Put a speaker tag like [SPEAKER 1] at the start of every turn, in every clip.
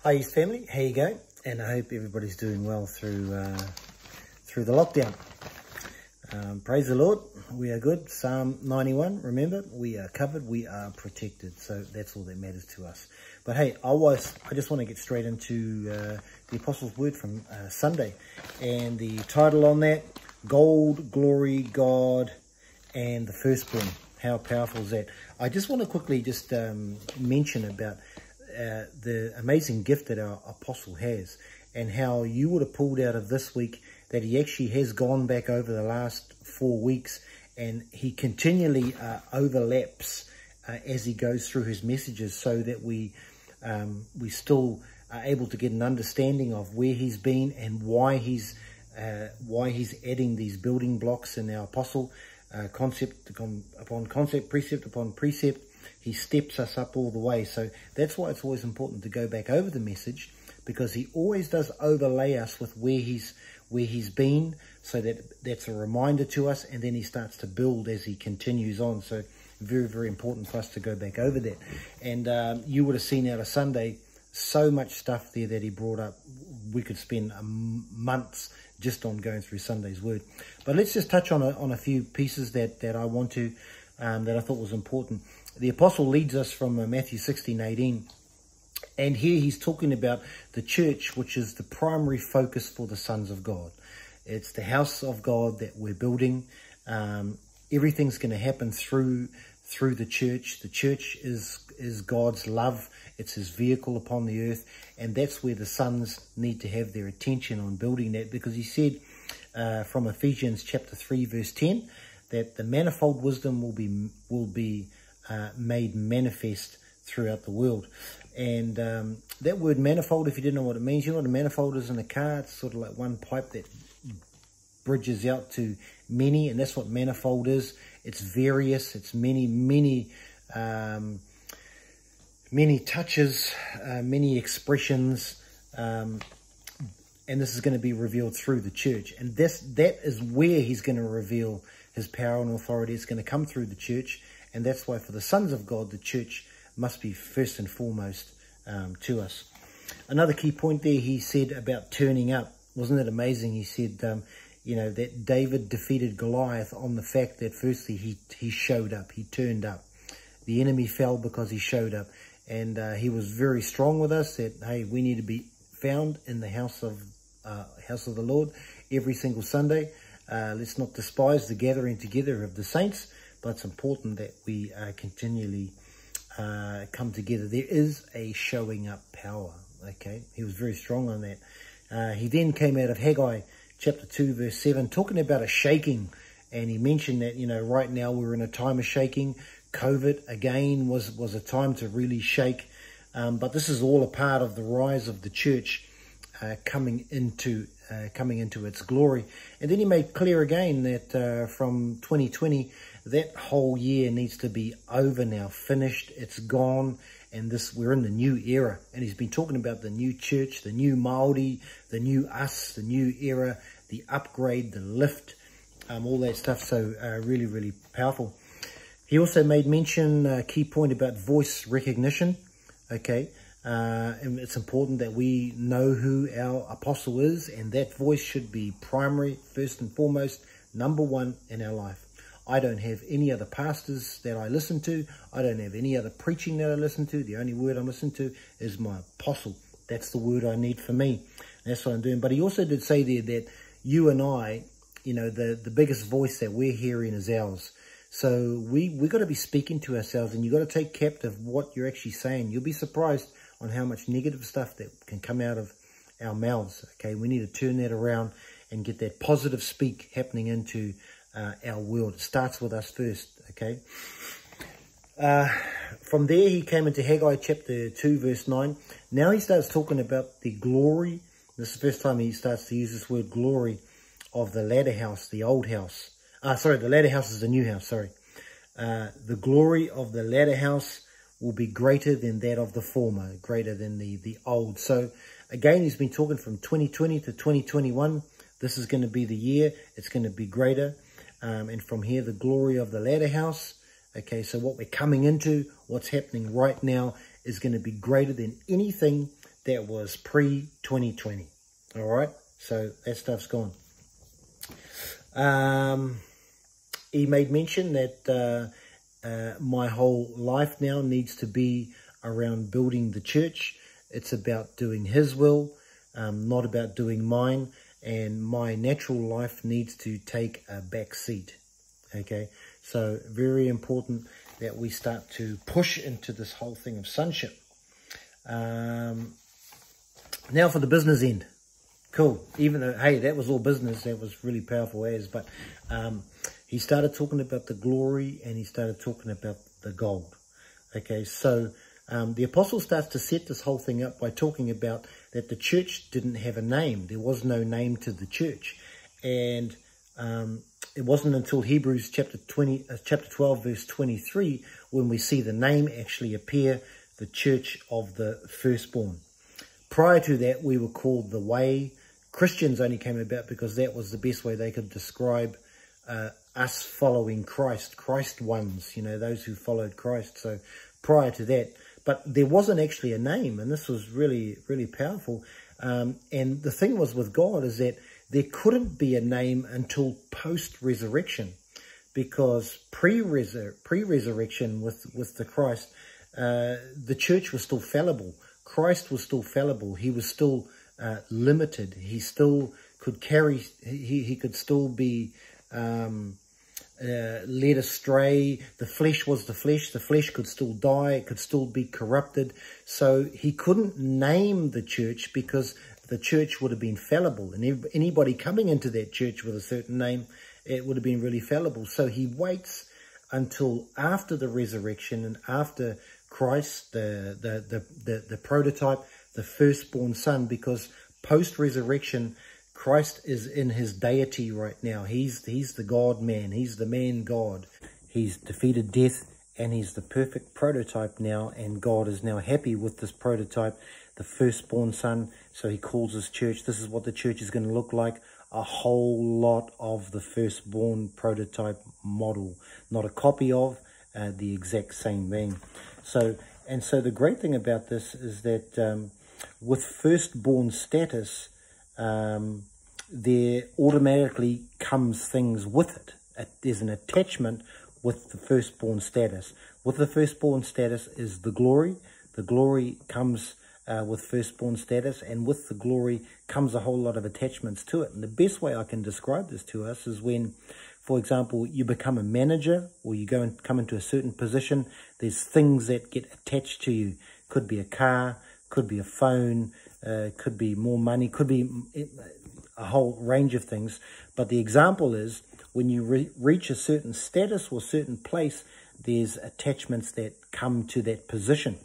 [SPEAKER 1] Hi East family, how you going? And I hope everybody's doing well through the lockdown. Praise the Lord, we are good. Psalm 91, remember, we are covered, we are protected. So that's all that matters to us. But hey, I just want to get straight into the Apostles' Word from Sunday. And the title on that, Gold, Glory, God, and the Firstborn. How powerful is that? I just want to quickly just mention about the amazing gift that our apostle has, and how you would have pulled out of this week that he actually has gone back over the last 4 weeks, and he continually overlaps as he goes through his messages, so that we still are able to get an understanding of where he's been and why he's adding these building blocks in our apostle, concept upon concept, precept upon precept. He steps us up all the way. So that's why it's always important to go back over the message, because he always does overlay us with where he's been, so that's a reminder to us, and then he starts to build as he continues on. So very, very important for us to go back over that. And you would have seen out of Sunday so much stuff there that he brought up. We could spend months just on going through Sunday's word. But let's just touch on a few pieces that I want to, that I thought was important. The apostle leads us from Matthew 16:18, and here he's talking about the church, which is the primary focus for the sons of God. It's the house of God that we're building. Everything's going to happen through the church. The church is God's love. It's his vehicle upon the earth, and that's where the sons need to have their attention on building that, because he said from Ephesians chapter 3 verse 10 that the manifold wisdom will be made manifest throughout the world. And that word manifold, if you didn't know what it means, you know what a manifold is in a car? It's sort of like one pipe that bridges out to many, and that's what manifold is. It's various, it's many touches, many expressions, and this is going to be revealed through the church. And that is where he's going to reveal his power and authority. It's going to come through the church. And that's why for the sons of God, the church must be first and foremost to us. Another key point there, he said about turning up. Wasn't it amazing? He said, that David defeated Goliath on the fact that firstly he showed up, he turned up. The enemy fell because he showed up. And he was very strong with us that, hey, we need to be found in the house of the Lord every single Sunday. Let's not despise the gathering together of the saints, but it's important that we continually come together. There is a showing up power, okay? He was very strong on that. He then came out of Haggai chapter 2 verse 7 talking about a shaking, and he mentioned that, right now we're in a time of shaking. COVID again was a time to really shake, but this is all a part of the rise of the church coming into its glory. And then he made clear again that from 2020, that whole year needs to be over now, finished, it's gone, and we're in the new era. And he's been talking about the new church, the new Māori, the new us, the new era, the upgrade, the lift, all that stuff. So really, really powerful. He also made mention, a key point about voice recognition, okay? And it's important that we know who our apostle is, and that voice should be primary, first and foremost, number one in our life. I don't have any other pastors that I listen to. I don't have any other preaching that I listen to. The only word I'm listening to is my apostle. That's the word I need for me. That's what I'm doing. But he also did say there that you and I, the biggest voice that we're hearing is ours. So we've got to be speaking to ourselves, and you've got to take captive what you're actually saying. You'll be surprised on how much negative stuff that can come out of our mouths, okay? We need to turn that around and get that positive speak happening into our world. It starts with us first, okay? From there, he came into Haggai chapter 2, verse 9. Now he starts talking about the glory. This is the first time he starts to use this word glory of the latter house, the old house. The latter house is the new house, sorry. The glory of the latter house will be greater than that of the former, greater than the old. So again, he's been talking from 2020 to 2021. This is going to be the year. It's going to be greater. And from here, the glory of the latter house. Okay, so what we're coming into, what's happening right now, is going to be greater than anything that was pre-2020. All right, so that stuff's gone. He made mention that my whole life now needs to be around building the church. It's about doing his will, not about doing mine, and my natural life needs to take a back seat. Okay, so very important that we start to push into this whole thing of sonship. Now for the business end. Cool. Even though, hey, that was all business, that was really powerful as, but he started talking about the glory and he started talking about the gold. Okay, so the apostle starts to set this whole thing up by talking about that the church didn't have a name. There was no name to the church. And it wasn't until Hebrews chapter 12, verse 23, when we see the name actually appear, the church of the firstborn. Prior to that, we were called the Way. Christians only came about because that was the best way they could describe us following Christ. Christ ones, you know, those who followed Christ. So prior to that, but there wasn't actually a name, and this was really, really powerful. And the thing was with God is that there couldn't be a name until post-resurrection, because pre-resurrection with the Christ, the church was still fallible. Christ was still fallible. He was still limited. He still could carry, he could still be led astray. The flesh was the flesh. The flesh could still die. It could still be corrupted. So he couldn't name the church because the church would have been fallible. And anybody coming into that church with a certain name, it would have been really fallible. So he waits until after the resurrection and after Christ, the prototype, the firstborn son, because post-resurrection, Christ is in his deity right now. He's the God-man. He's the man-God. He's defeated death, and he's the perfect prototype now, and God is now happy with this prototype, the firstborn son. So he calls his church. This is what the church is going to look like, a whole lot of the firstborn prototype model, not a copy of, the exact same thing. So the great thing about this is that with firstborn status, there automatically comes things with it. There's an attachment with the firstborn status. With the firstborn status is the glory. The glory comes with firstborn status, and with the glory comes a whole lot of attachments to it. And the best way I can describe this to us is when, for example, you become a manager or you go and come into a certain position, there's things that get attached to you. Could be a car, could be a phone, could be more money, could be a whole range of things. But the example is when you reach a certain status or certain place, there's attachments that come to that position.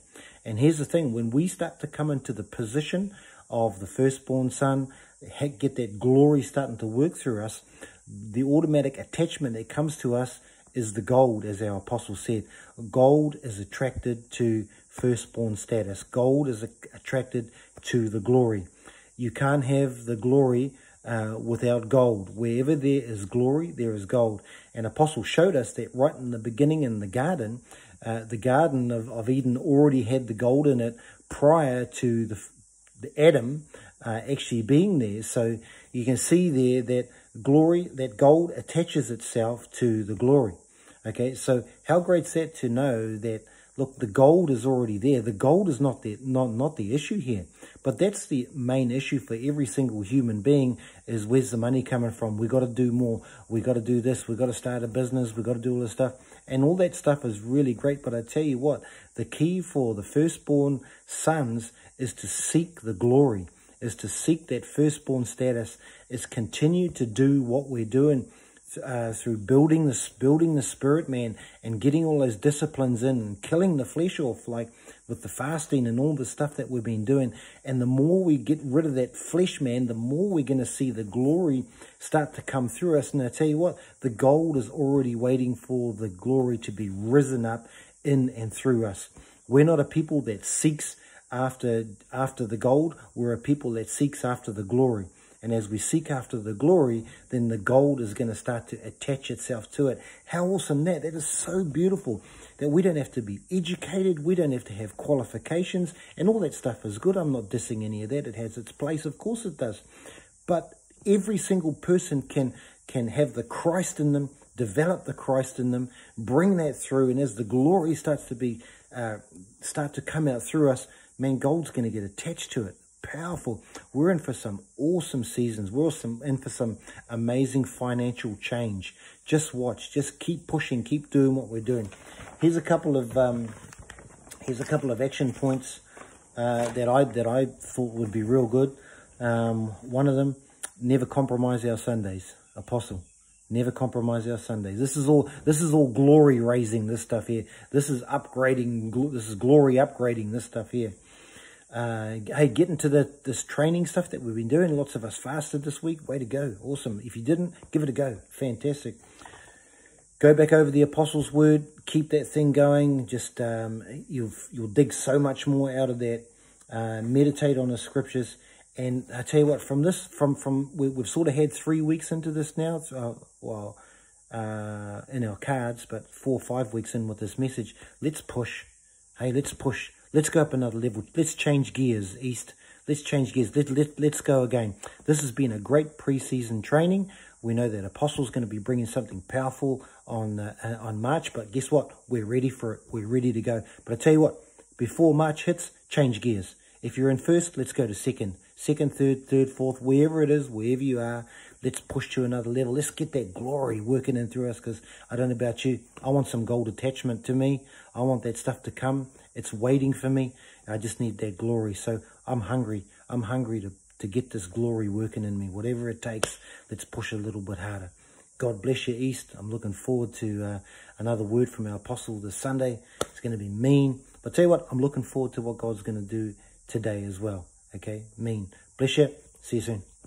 [SPEAKER 1] And here's the thing, when we start to come into the position of the firstborn son, get that glory starting to work through us, the automatic attachment that comes to us is the gold, as our apostle said. Gold is attracted to firstborn status. Gold is attracted to the glory. You can't have the glory without gold. Wherever there is glory, there is gold. And apostle showed us that right in the beginning in the Garden of Eden already had the gold in it prior to the Adam actually being there. So you can see there that glory, that gold attaches itself to the glory. Okay, so how great's that to know that, look, the gold is already there. The gold is not the issue here. But that's the main issue for every single human being, is where's the money coming from? We got to do more. We got to do this. We got to start a business. We got to do all this stuff. And all that stuff is really great. But I tell you what, the key for the firstborn sons is to seek the glory, is to seek that firstborn status, is continue to do what we're doing through building the spirit man and getting all those disciplines in and killing the flesh off, like with the fasting and all the stuff that we've been doing. And the more we get rid of that flesh man, the more we're going to see the glory start to come through us. And I tell you what, the gold is already waiting for the glory to be risen up in and through us. We're not a people that seeks after the gold. We're a people that seeks after the glory. And as we seek after the glory, then the gold is going to start to attach itself to it. How awesome that! That is so beautiful. that we don't have to be educated, we don't have to have qualifications, and all that stuff is good. I'm not dissing any of that. It has its place, of course it does. But every single person can have the Christ in them, develop the Christ in them, bring that through, and as the glory starts to start to come out through us, man, gold's going to get attached to it. Powerful. We're in for some awesome seasons. We're also in for some amazing financial change. Just watch. Just keep pushing. Keep doing what we're doing. Here's a couple of action points that I thought would be real good. One of them: never compromise our Sundays. Apostle, never compromise our Sundays. This is all glory raising. This stuff here. This is upgrading. This is glory upgrading. This stuff here. Hey, get into this training stuff that we've been doing. Lots of us fasted this week. Way to go. Awesome. If you didn't, give it a go. Fantastic. Go back over the Apostles' Word. Keep that thing going. Just you'll dig so much more out of that. Meditate on the scriptures. And I tell you what, we've sort of had 3 weeks into this now. In our cards, but 4 or 5 weeks in with this message. Let's push. Hey, let's push. Let's go up another level. Let's change gears, East. Let's change gears. Let's go again. This has been a great pre-season training. We know that Apostle's going to be bringing something powerful on March, but guess what? We're ready for it. We're ready to go. But I tell you what, before March hits, change gears. If you're in first, let's go to second, third, fourth, wherever it is, wherever you are. Let's push to another level. Let's get that glory working in through us, because I don't know about you. I want some gold attachment to me. I want that stuff to come. It's waiting for me. I just need that glory. So I'm hungry. I'm hungry to get this glory working in me. Whatever it takes, let's push a little bit harder. God bless you, East. I'm looking forward to another word from our apostle this Sunday. It's going to be mean. But tell you what, I'm looking forward to what God's going to do today as well. Okay, mean. Bless you. See you soon.